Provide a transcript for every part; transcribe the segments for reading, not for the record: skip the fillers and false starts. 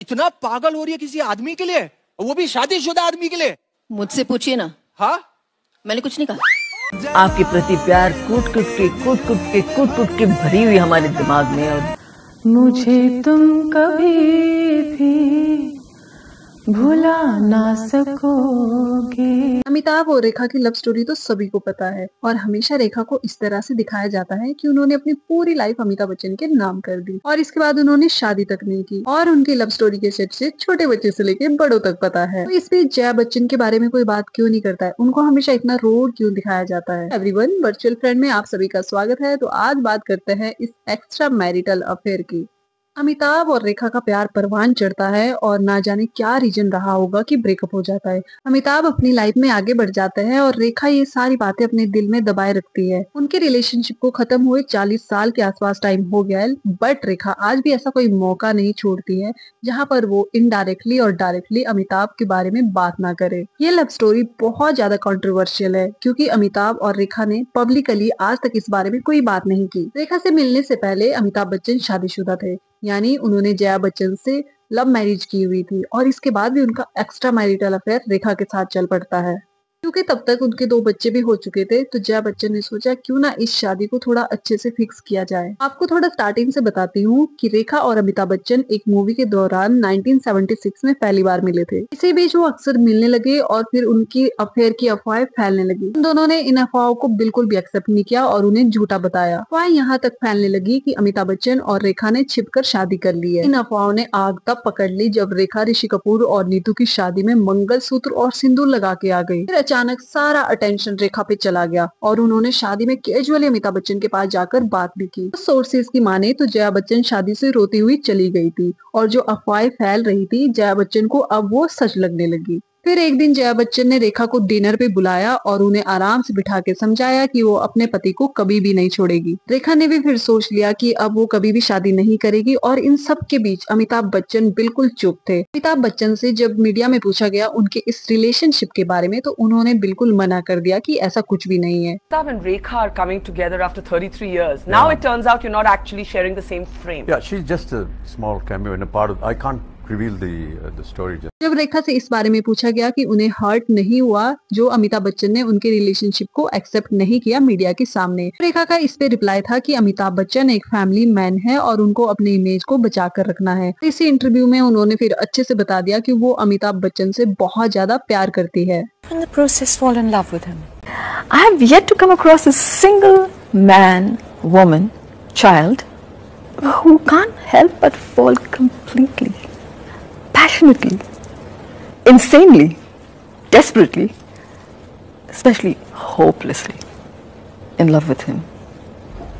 इतना पागल हो रही है किसी आदमी के लिए, वो भी शादीशुदा आदमी के लिए। मुझसे पूछिए ना। हाँ, मैंने कुछ नहीं कहा। आपके प्रति प्यार कूट कूट के भरी हुई हमारे दिमाग में, और मुझे तुम कभी भी भुला ना सकोगे। अमिताभ और रेखा की लव स्टोरी तो सभी को पता है और हमेशा रेखा को इस तरह से दिखाया जाता है कि उन्होंने अपनी पूरी लाइफ अमिताभ बच्चन के नाम कर दी और इसके बाद उन्होंने शादी तक नहीं की और उनकी लव स्टोरी के सेट से छोटे बच्चे से लेके बड़ों तक पता है। तो इस बीच जया बच्चन के बारे में कोई बात क्यों नहीं करता है, उनको हमेशा इतना रोड क्यों दिखाया जाता है। एवरीवन, वर्चुअल फ्रेंड में आप सभी का स्वागत है। तो आज बात करते हैं इस एक्स्ट्रा मैरिटल अफेयर की। अमिताभ और रेखा का प्यार परवान चढ़ता है और ना जाने क्या रीजन रहा होगा कि ब्रेकअप हो जाता है। अमिताभ अपनी लाइफ में आगे बढ़ जाते हैं और रेखा ये सारी बातें अपने दिल में दबाए रखती है। उनके रिलेशनशिप को खत्म हुए 40 साल के आसपास टाइम हो गया है, बट रेखा आज भी ऐसा कोई मौका नहीं छोड़ती है जहाँ पर वो इनडायरेक्टली और डायरेक्टली अमिताभ के बारे में बात ना करे। ये लव स्टोरी बहुत ज्यादा कंट्रोवर्शियल है क्योंकि अमिताभ और रेखा ने पब्लिकली आज तक इस बारे में कोई बात नहीं की। रेखा से मिलने से पहले अमिताभ बच्चन शादीशुदा थे, यानी उन्होंने जया बच्चन से लव मैरिज की हुई थी और इसके बाद भी उनका एक्स्ट्रा मैरिटल अफेयर रेखा के साथ चल पड़ता है। क्योंकि तब तक उनके 2 बच्चे भी हो चुके थे तो जया बच्चन ने सोचा क्यों ना इस शादी को थोड़ा अच्छे से फिक्स किया जाए। आपको थोड़ा स्टार्टिंग से बताती हूँ कि रेखा और अमिताभ बच्चन एक मूवी के दौरान 1976 में पहली बार मिले थे। इसी बीच वो अक्सर मिलने लगे और फिर उनकी अफेयर की अफवाहें फैलने लगी। उन दोनों ने इन अफवाहों को बिल्कुल भी एक्सेप्ट नहीं किया और उन्हें झूठा बताया। अफवाहें यहाँ तक फैलने लगी कि अमिताभ बच्चन और रेखा ने छिपकर शादी कर ली है। इन अफवाहों ने आग तब पकड़ ली जब रेखा ऋषि कपूर और नीतू की शादी में मंगलसूत्र और सिंदूर लगा के आ गई। फिर अचानक सारा अटेंशन रेखा पे चला गया और उन्होंने शादी में कैजुअली अमिताभ बच्चन के पास जाकर बात भी की। सोर्सेज की माने तो जया बच्चन शादी से रोती हुई चली गई थी और जो अफवाहें फैल रही थी जया बच्चन को अब वो सच लगने लगी। फिर एक दिन जया बच्चन ने रेखा को डिनर पे बुलाया और उन्हें आराम से बिठा के समझाया कि वो अपने पति को कभी भी नहीं छोड़ेगी। रेखा ने भी फिर सोच लिया कि अब वो कभी भी शादी नहीं करेगी और इन सब के बीच अमिताभ बच्चन बिल्कुल चुप थे। अमिताभ बच्चन से जब मीडिया में पूछा गया उनके इस रिलेशनशिप के बारे में तो उन्होंने बिल्कुल मना कर दिया कि ऐसा कुछ भी नहीं है। Amitabh and Rekha are coming together after 33 years. Now it turns out you're not actually sharing the same frame. Yeah, she's just a small cameo in a part of. I can't reveal the story. जब रेखा से इस बारे में पूछा गया कि उन्हें hurt नहीं हुआ जो अमिताभ बच्चन ने उनके रिलेशनशिप को एक्सेप्ट नहीं किया मीडिया के सामने, रेखा का इस पे रिप्लाई था कि अमिताभ बच्चन एक फैमिली मैन है और उनको अपने इमेज को बचा कर रखना है। इसी इंटरव्यू में उन्होंने फिर अच्छे से बता दिया कि वो अमिताभ बच्चन से बहुत ज्यादा प्यार करती है। In the process, fall in love with him. I have yet to come across a single man, woman, child who can't help but fall completely, passionately, insanely, desperately, especially hopelessly in love with him.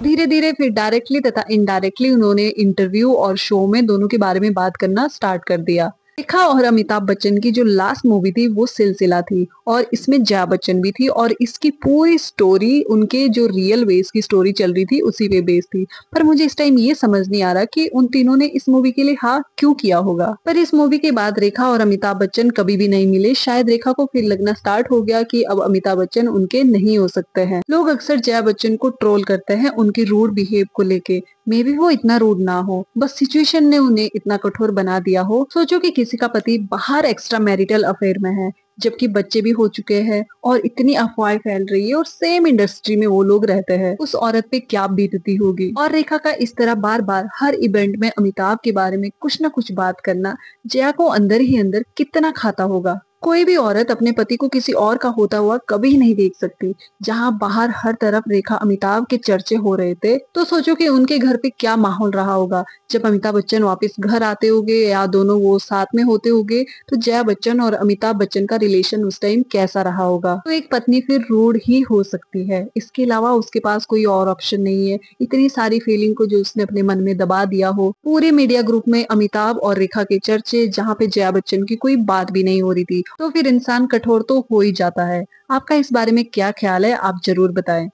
धीरे धीरे फिर directly तथा indirectly उन्होंने interview और show में दोनों के बारे में बात करना स्टार्ट कर दिया। रेखा और अमिताभ बच्चन की जो लास्ट मूवी थी वो सिलसिला थी और इसमें जया बच्चन भी थी और इसकी पूरी स्टोरी उनके जो रियल बेस की स्टोरी चल रही थी उसी पे बेस थी। पर मुझे इस टाइम ये समझ नहीं आ रहा कि उन तीनों ने इस मूवी के लिए हाँ क्यों किया होगा। पर इस मूवी के बाद रेखा और अमिताभ बच्चन कभी भी नहीं मिले। शायद रेखा को फिर लगना स्टार्ट हो गया कि अब अमिताभ बच्चन उनके नहीं हो सकते हैं। लोग अक्सर जया बच्चन को ट्रोल करते हैं उनके रूड बिहेव को लेके। मे बी वो इतना रूड ना हो, बस सिचुएशन ने उन्हें इतना कठोर बना दिया हो। सोचो कि किसी का पति बाहर एक्स्ट्रा मैरिटल अफेयर में है जबकि बच्चे भी हो चुके हैं और इतनी अफवाहें फैल रही है और सेम इंडस्ट्री में वो लोग रहते हैं, उस औरत पे क्या बीतती होगी। और रेखा का इस तरह बार बार हर इवेंट में अमिताभ के बारे में कुछ न कुछ बात करना जया को अंदर ही अंदर कितना खाता होगा। कोई भी औरत अपने पति को किसी और का होता हुआ कभी नहीं देख सकती। जहां बाहर हर तरफ रेखा अमिताभ के चर्चे हो रहे थे तो सोचो कि उनके घर पे क्या माहौल रहा होगा जब अमिताभ बच्चन वापस घर आते होंगे या दोनों वो साथ में होते होंगे तो जया बच्चन और अमिताभ बच्चन का रिलेशन उस टाइम कैसा रहा होगा। तो एक पत्नी फिर रूड ही हो सकती है, इसके अलावा उसके पास कोई और ऑप्शन नहीं है। इतनी सारी फीलिंग को जो उसने अपने मन में दबा दिया हो। पूरे मीडिया ग्रुप में अमिताभ और रेखा के चर्चे जहाँ पे जया बच्चन की कोई बात भी नहीं हो रही थी, तो फिर इंसान कठोर तो हो ही जाता है। आपका इस बारे में क्या ख्याल है, आप जरूर बताएं।